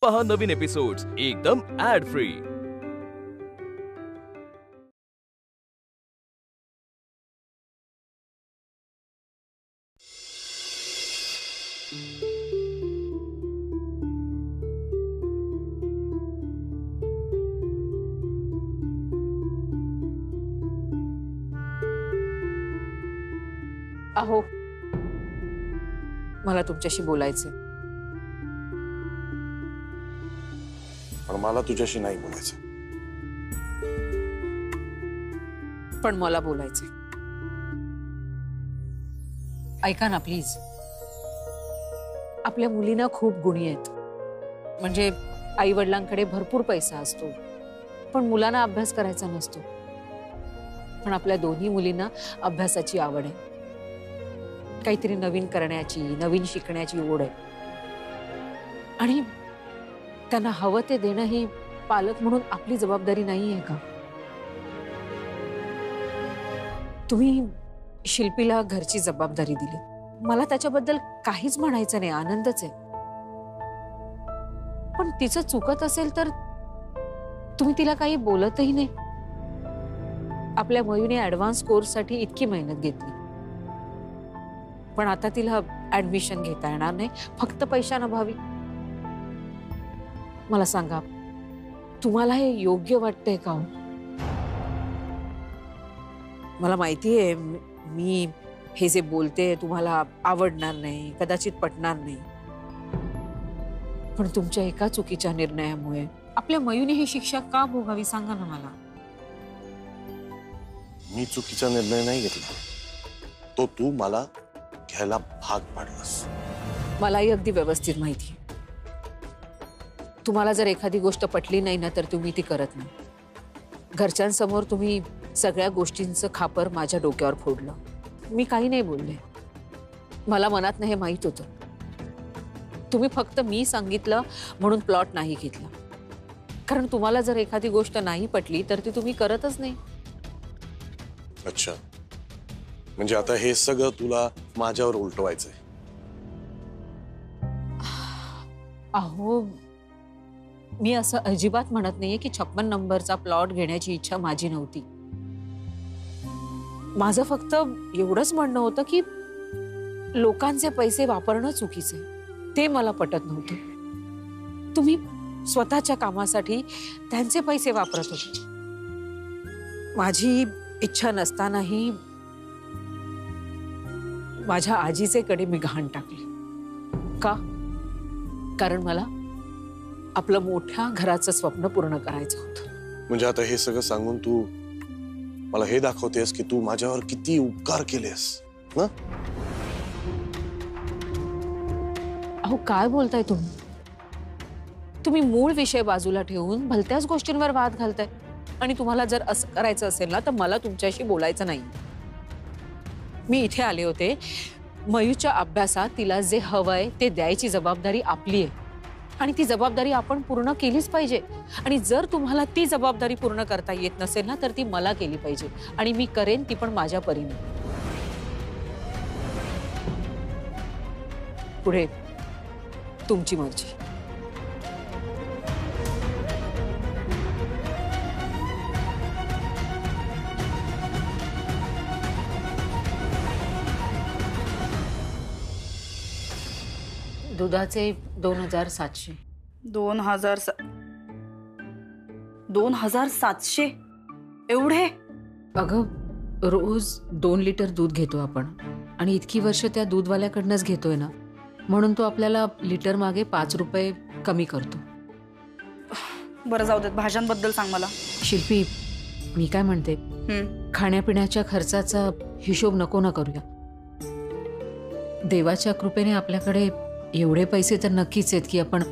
पहा नवीन एपिसोड्स एकदम add free. अहो, मला तुमच्याशी बोलायचं, पण मला तुझ्याशी नाही बोलायचं। पण मला बोलायचं। ऐका ना प्लीज। आपल्या मुलींना खूप गुणी आहेत, म्हणजे आई वडिलांकडे भरपूर पैसा असतो, पण मुलांना अभ्यास करायचा नसतो। पण आपल्या दोन्ही मुलींना अभ्यासाची आवड आहे, काहीतरी नवीन करण्याची, नवीन शिकण्याची ओढ आहे, आणि त्यांना हवं ते देणं ही पालक म्हणून आपली जबाबदारी नाही आहे का? तुम्ही शिल्पीला घरची जबाबदारी दिली, मला त्याच्याबद्दल काहीच म्हणायचं नाही, आनंदच आहे। पण तिचं चुकत असेल तर तुम्ही तिला काही बोलतही नाही। आपल्या मयूने ऍडव्हान्स कोर्ससाठी इतकी मेहनत घेतली, पण आता तिला ऍडमिशन घेता येणार नाही, फक्त पैशांअभावी। मला सांगा, तुम्हाला हे योग्य वाटतंय का? मला माहिती आहे मी हे जे बोलते तुम्हाला आवडणार नाही, कदाचित पटणार नाही, पण तुमच्या एका चुकीच्या निर्णयामुळे आपल्या मयूने ही शिक्षा का भोगावी, सांगा ना मला। मी चुकीचा निर्णय नाही घेतला, तो तू मला घ्यायला भाग पाडलास। मलाही अगदी व्यवस्थित माहिती आहे, तुम्हाला जर एखादी गोष्ट पटली नाही ना तर तुम्ही ती करत नाही। घरच्यांसमोर तुम्ही सगळ्या गोष्टींचं खापर माझ्या डोक्यावर फोडलं, मी काही नाही बोलले, मला मनात नाही हे माहित होतं। तुम्ही फक्त मी सांगितलं म्हणून प्लॉट नाही घेतला, कारण तुम्हाला जर एखादी गोष्ट नाही पटली तर ती तुम्ही करतच नाही। अच्छा, म्हणजे आता हे सगळं तुला माझ्यावर उलटवायचंय? अहो, मी असं अजिबात म्हणत नाहीये की 56 नंबरचा प्लॉट घेण्याची इच्छा माझी नव्हती। माझं फक्त एवढंच म्हणणं होतं की लोकांचे पैसे वापरणं चुकीचं आहे, ते मला पटत नव्हतं। तुम्ही स्वतःच्या कामासाठी त्यांचे पैसे वापरत होते, माझी इच्छा नसतानाही माझ्या आजीचे कडे मी घाण टाकली का? कारण मला आपलं मोठ्या घराचं स्वप्न पूर्ण करायचं होतं। म्हणजे आता हे सगळं सांगून तू मला हे दाखवतेस की तू माझ्यावर किती उपकार केलेस ना? अहो, काय बोलताय तुम्ही? तुम्ही मूळ विषय बाजूला ठेवून भलत्याच गोष्टींवर वाद घालताय, आणि तुम्हाला जर असं करायचं असेल ना तर मला तुमच्याशी बोलायचं नाही। मी इथे आले होते, मयूच्या अभ्यासात तिला जे हवंय ते द्यायची जबाबदारी आपली आहे, आणि ती जबाबदारी आपण पूर्ण केलीच पाहिजे। आणि जर तुम्हाला ती जबाबदारी पूर्ण करता येत नसेल ना तर ती मला केली पाहिजे, आणि मी करेन ती पण माझ्या परीने। पुढे तुमची मर्जी। दुधाचे 2700। 2700 एवढे? अगं, रोज 2 लिटर दूध घेतो आपण, आणि इतकी वर्ष त्या दूधवाल्याकडनंच घेतोय ना, म्हणून तो आपल्याला लिटर मागे 5 रुपये कमी करतो। बरं, जाऊ देत, भाज्यांबद्दल सांग मला। शिल्पी, मी काय म्हणते, खाण्यापिण्याच्या खर्चाचा हिशोब नको ना करूया। देवाच्या कृपेने आपल्याकडे एवढे पैसे तर नक्कीच आहेत की आपण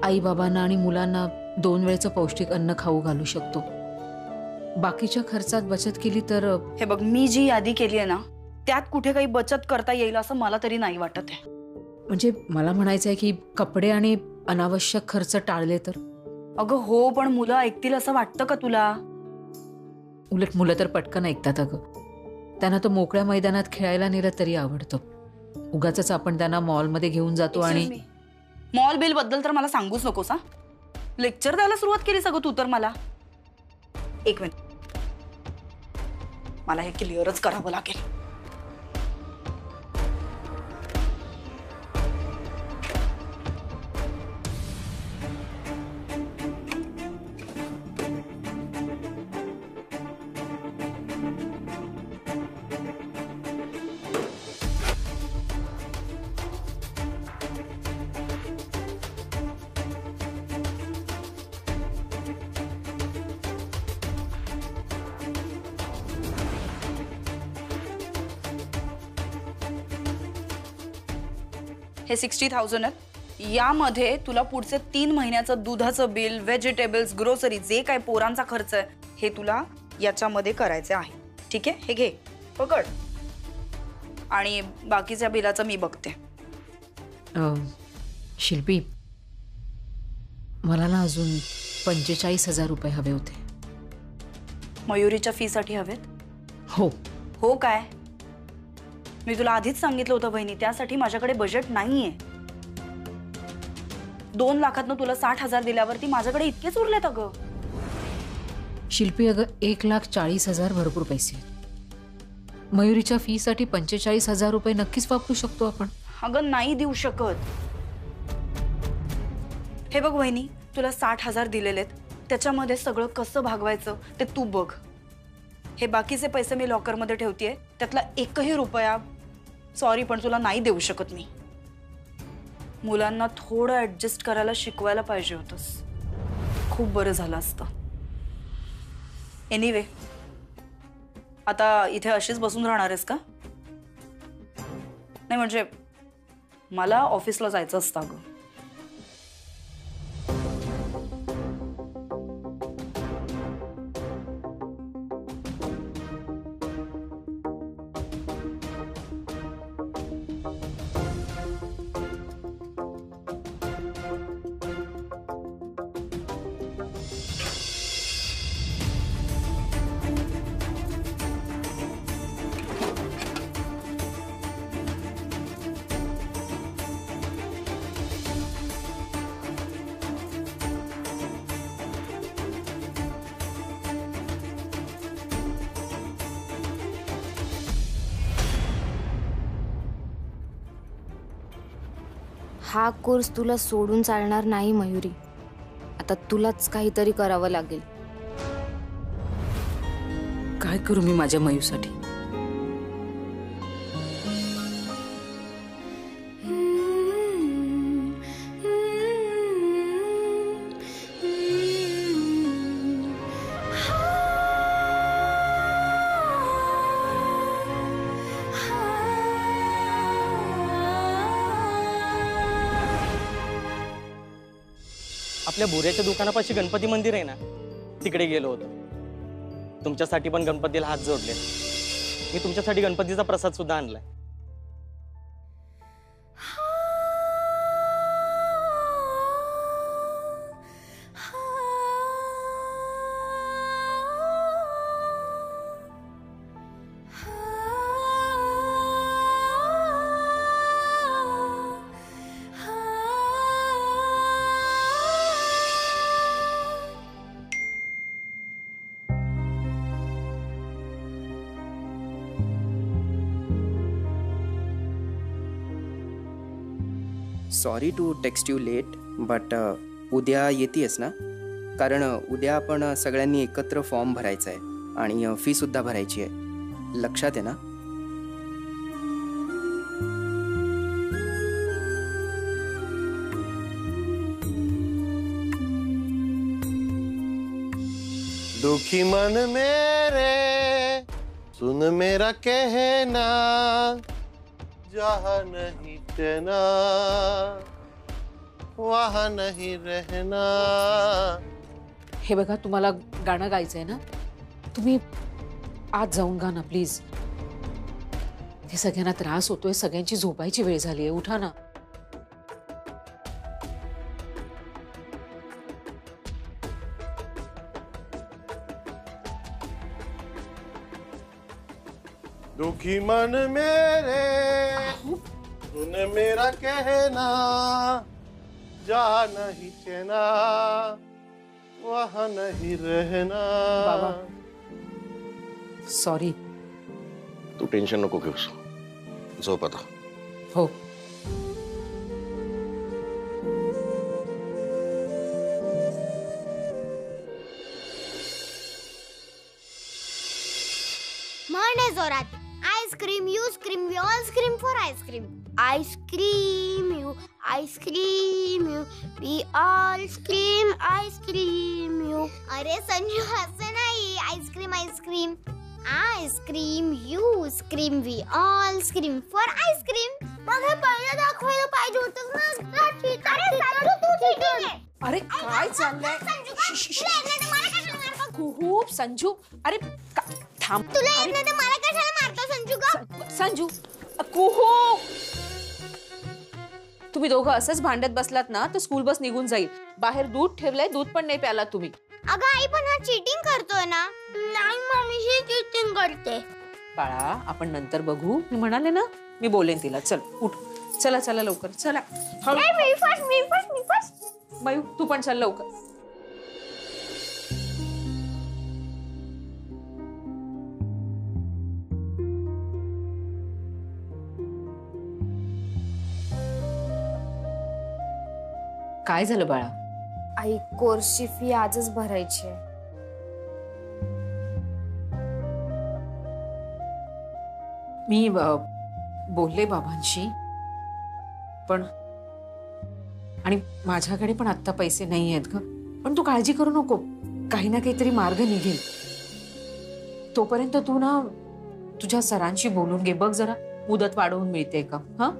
आई बाबांना आणि मुलांना 2 वेळचं पौष्टिक अन्न खाऊ घालू शकतो। बाकीच्या खर्चात बचत केली तर हे बघ, मी जी यादी केली आहे ना त्यात कुठे काही बचत करता येईल असं मला तरी नाही वाटत आहे। म्हणजे मला म्हणायचं आहे की कपडे आणि अनावश्यक खर्च टाळले तर? अगं हो, पण मुलं ऐकतील असं वाटतं का तुला? उलट मुलं तर पटकन ऐकतात अगं, त्यांना तो मोकळ्या मैदानात खेळायला नेलं तरी आवडतं। उगाचच आपण त्यांना मॉलमध्ये घेऊन जातो, आणि मॉल बिल बद्दल तर मला सांगूच नकोस हा। लेक्चर द्यायला सुरुवात केली सगळं तू तर मला. एक मिनिट, मला हे क्लिअरच करावं लागेल. हे 60,000 आहेत. यामध्ये तुला पुढचे 3 महिन्याचं दुधाचं बिल, व्हेजिटेबल्स, ग्रोसरी, जे काय पोरांचा खर्च आहे हे तुला याच्यामध्ये करायचे आहे. ठीक आहे, हे घे, पकड. आणि बाकीच्या बिलाचं मी बघते. शिल्पी, मला ना अजून 45,000 रुपये हवे होते. मयुरीच्या फीसाठी हवेत? हो. हो काय? मी तुला आधीच सांगितलं होतं बहिणी, त्यासाठी माझ्याकडे बजेट नाहीये. 2 लाखातनं तुला 60,000 दिल्यावरती माझ्याकडे इतकेच उरलेत अगं. शिल्पी, अगं 1,40,000 भरपूर पैसे. मयुरीच्या फी साठी 45,000 रुपये नक्कीच वापरू शकतो आपण. अगं नाही देऊ शकत. हे बघ बहिणी, तुला 60,000 दिलेलेत, त्याच्यामध्ये सगळं कसं भागवायचं ते तू बघ. हे बाकीचे पैसे मी लॉकरमध्ये ठेवतेय, त्यातला 1ही रुपया सॉरी पण तुला नाही देऊ शकत मी. मुलांना थोडं ऍडजस्ट करायला शिकवायला पाहिजे होतंस, खूप बरं झालं असतं. एनिवे, आता इथे अशीच बसून राहणार आहेस का? नाही म्हणजे मला ऑफिसला जायचं असतं अगं. हा कोर्स तुला सोडून चालणार नाही मयुरी. आता तुलाच काहीतरी करावं लागेल. काय करू मी माझ्या मयूसाठी? आपल्या बोऱ्याच्या दुकानापाशी गणपती मंदिर आहे ना, तिकडे गेलो होतो. तुमच्यासाठी पण गणपतीला हात जोडले. मी तुमच्यासाठी गणपतीचा प्रसाद सुद्धा आणलाय. Sorry to text you late, but उद्या येतेस ना? कारण उद्या आपण सगळ्यांनी एकत्र फॉर्म भरायचा आहे आणि फीसुद्धा भरायची आहे. लक्षात आहे ना? दुखी मन मेरे सुन मेरा कहना, जहाँ नहीं रहना वहाँ नहीं रहना. हे बघा, तुम्हाला गाणं गायचंय ना, तुम्ही आज जाऊन गा ना प्लीज. हे सगळ्यांना त्रास होतोय, सगळ्यांची झोपायची वेळ झाली आहे. उठा ना. दुखी मन मेरे सुन मेरा कहना, जहाँ नहीं चैना वहाँ नहीं रहना। बाबा सॉरी. तू टेन्शन नको घेऊस, झोप आता. हो. म्हण आहे जोरात. Ice cream you scream we all scream for ice cream. Ice cream you we all scream ice cream you. अरे संजू असं नाही. Ice cream ice cream ice cream you scream we all scream for ice cream. मग हे पहिलं दाखवायला पाहिजे होतं ना. अरे संजू तू cheating आहे. अरे काय चाललंय? खूप संजू. अरे थांब. तुला येत नाही तर मला कशाला मारतो संजू ग? संजू कुहू. तुम्ही दोघं असंच भांडत बसलात ना तर स्कूल बस निघून जाईल. बाहेर दूध ठेवलंय, दूध पण नाही प्याला तुम्ही. अगं आई पण हा चीटिंग करतोय ना. नाही मम्मी ही चीटिंग करते. बाळा आपण नंतर बघू. मी म्हणाले ना मी बोलेन तिला. चल उठ. चला चला लवकर चला. मी फर्स्ट. मयू तू पण चल लवकर. काय झालं बाळा? आई कोर्सची फी आजच भरायची आहे. मी बोलले बाबांशी पण आणि माझ्याकडे पण आता पैसे नाही आहेत ग. पण तू काळजी करू नको, काही ना काहीतरी मार्ग निघेल. तोपर्यंत तू ना तुझ्या सरांशी बोलून घे. बघ जरा मुदत वाढवून मिळते का. हा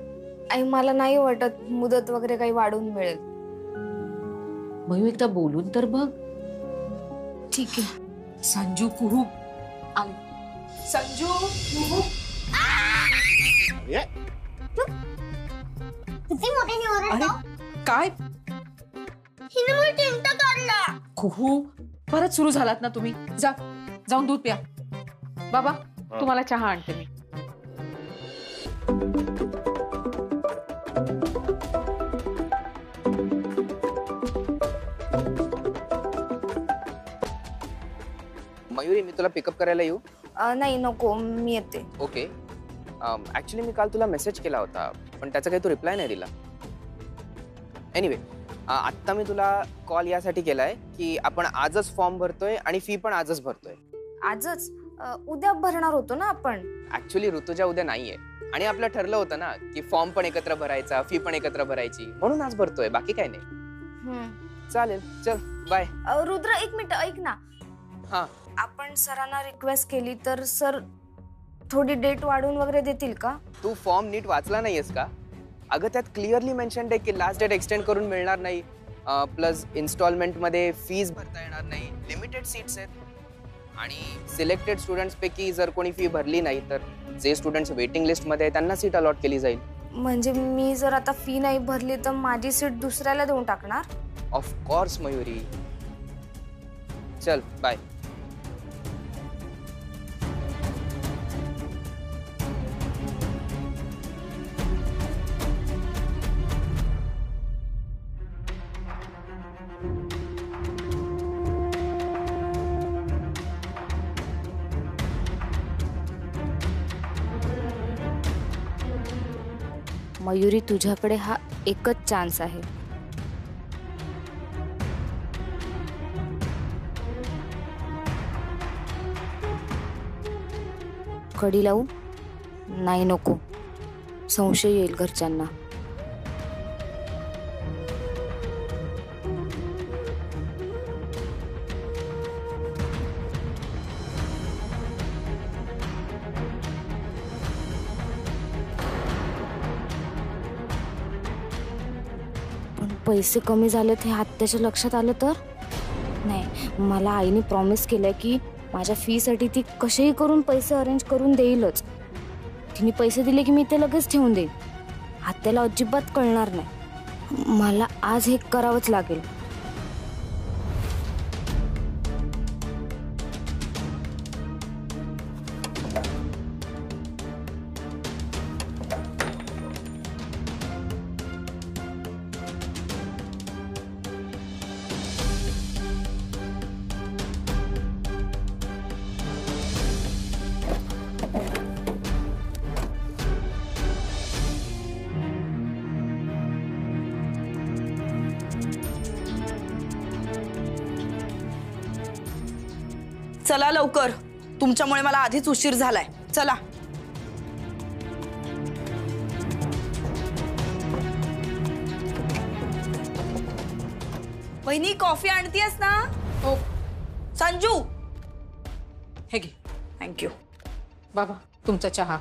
आई मला नाही वाटत मुदत वगैरे काही वाढवून मिळेल. मयू एकदा बोलून तर बघ. ठीक आहे. संजू कुहू आले. संजू कुहू. किती मोठ्याने ओरडतो. अरे काय हिने मला चिंता काढला. कुहू परत सुरू झालात ना तुम्ही. जाऊन दूध प्या. बाबा तुम्हाला चहा आणते मी. मयुरी मी तुला पिकअप करायला येऊ? नाही नको मी येते. ओके. ऍक्च्युली मी काल तुला मेसेज केला होता पण त्याचा काही तू रिप्लाय नाही दिला. एनिवे आत्ता मी तुला कॉल यासाठी केलाय की आपण आजच फॉर्म भरतोय आणि फी पण आजच भरतोय. आजच? उद्या भरणार होतो ना आपण. ऍक्च्युली ऋतुजा उद्या नाहीये आणि आपलं ठरलं होतं ना की फॉर्म पण एकत्र भरायचा, फी पण एकत्र भरायची, म्हणून आज भरतोय. बाकी काय नाही. चालेल चल बाय. रुद्र एक मिनिट ऐक ना. हा आपण सरांना रिक्वेस्ट केली तर सर थोडी डेट वाढवून वगैरे देतील का? तू फॉर्म नीट वाचला नाहीयेस का? अगं त्यात क्लिअरली मेन्शन आहे की लास्ट डेट एक्सटेंड करून मिळणार नाही. प्लस इन्स्टॉलमेंट मध्ये फीज भरता येणार नाही. लिमिटेड सीट्स आहेत आणि सिलेक्टेड स्टुडंट्स पैकी जर कोणी फी भरली नाही तर जे स्टुडंट्स वेटिंग लिस्ट मध्ये त्यांना सीट अलॉट केली जाईल. म्हणजे मी जर आता फी नाही भरली तर माझी सीट दुसऱ्याला देऊन टाकणार? Of course Mayuri. चल बाय. मयुरी तुझ्याकडे हा एकच चान्स आहे. कडी लावू? नाही नको, संशय येईल घरच्यांना. पैसे कमी झालेत हे आत्याच्या लक्षात आलं तर? नाही, मला आईने प्रॉमिस केलंय की माझ्या फीसाठी ती कसेही करून पैसे अरेंज करून देईलच. तिने पैसे दिले की मी ते लगेच ठेवून देईन. आत्याला अजिबात कळणार नाही. मला आज हे करावंच लागेल. चला लवकर, तुमच्यामुळे मला आधीच उशीर झालाय. चला. वहिनी कॉफी आणतीयस ना? हो. संजू. हे घे. थँक्यू. बाबा तुमचा चहा.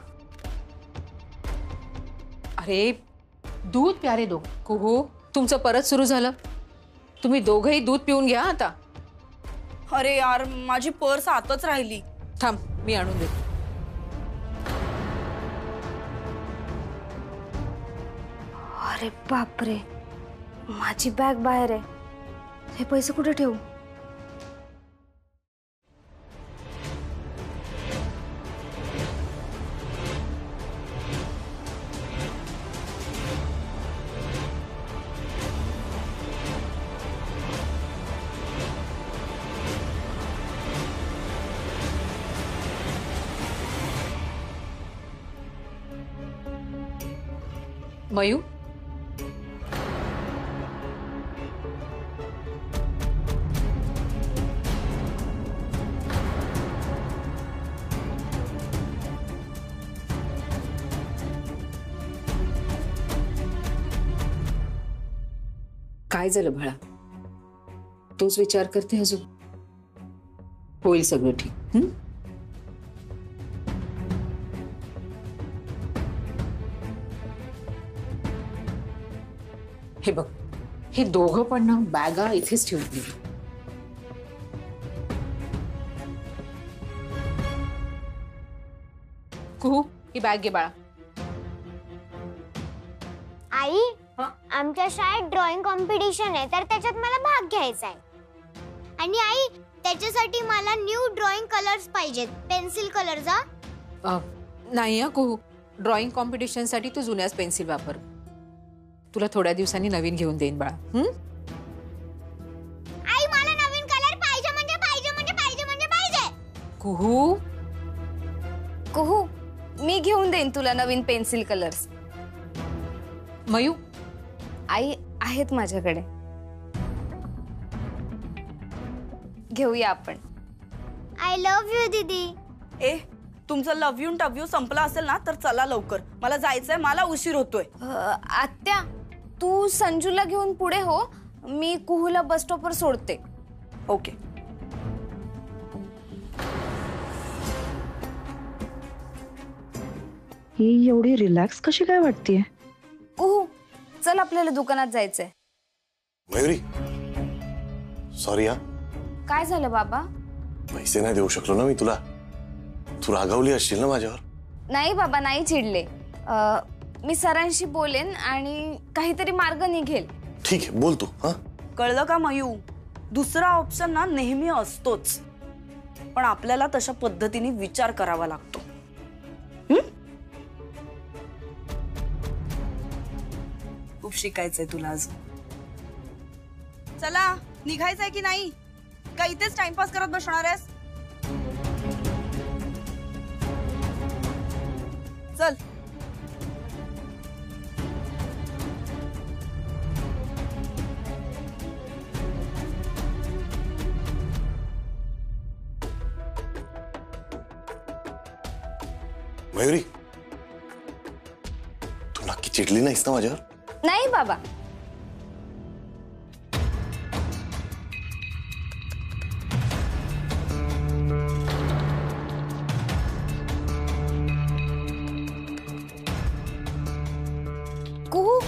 अरे दूध प्यारे दो. कुहू तुमचं परत सुरू झालं. तुम्ही दोघंही दूध पिऊन घ्या आता. अरे यार माझी पर्स आतच राहिली. थांब मी आणून देते. अरे बापरे, माझी बॅग बाहेर आहे. हे पैसे कुठे ठेवू? मयू काय झालं बाळा? तोच विचार करते अजून. होईल सगळं ठीक. हे बघ, हे दोघं पण ना बॅगा इथेच ठेवून गेली. कुहू ही बॅग घे बाळा. आई, आमच्या शाळेत ड्रॉइंग कॉम्पिटिशन आहे, तर त्याच्यात मला भाग घ्यायचा आहे. आणि आई, त्याच्यासाठी मला न्यू ड्रॉइंग कलर्स पाहिजेत, पेन्सिल कलरचा. नाही हा कुहू, ड्रॉइंग कॉम्पिटिशन साठी तू जुन्याच पेन्सिल वापर. तुला थोड्या दिवसांनी नवीन घेऊन देईन बाळा. आई, मला नवीन कलर पाहिजे म्हणजे पाहिजे म्हणजे पाहिजे म्हणजे पाहिजे. कुहू कुहू, मी घेऊन देईन तुला नवीन पेन्सिल कलर्स. मयू आई आहेत माझ्याकडे, घेऊया आपण. आय लव्ह यू दीदी. ए, तुमचं लव्ह यू टव यू संपला असेल ना तर चला लवकर, मला जायचंय, मला उशीर होतोय. आत्या, तू संजूला घेऊन पुढे हो, मी कुहूला बस स्टॉपवर सोडते. ओके. ही एवढी रिलॅक्स कशी काय वाटतेय? कुहू, चल आपल्याला दुकानात जायचंय. मयुरी सॉरी हा. काय झालं बाबा? पैसे नाही देऊ शकलो ना मी तुला. तू रागावली असशील ना माझ्यावर? नाही बाबा, नाही चिडले. मी सरांशी बोलेन आणि काहीतरी मार्ग निघेल. ठीक आहे, बोल तू. हा, कळलं का मयू? दुसरा ऑप्शन ना नेहमी असतोच, पण आपल्याला तशा पद्धतीने विचार करावा लागतो. खूप शिकायचंय तुला अजून. चला, निघायचंय की नाही? का इथेच टाइमपास करत बसणार आहेस? चल. मयुरी तू नक्की चिडली नाहीस ना माझ्यावर? नाही बाबा. कुहू,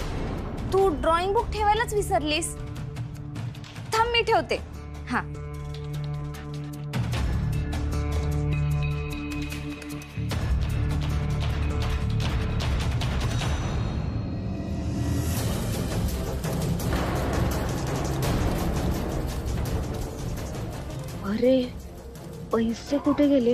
तू ड्रॉइंग बुक ठेवायलाच विसरलीस. थांब मी ठेवते. हा, अरे पैसे कुठे गेले?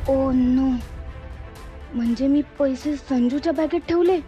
ओ नो, म्हणजे मी पैसे संजूच्या बॅगेत ठेवले.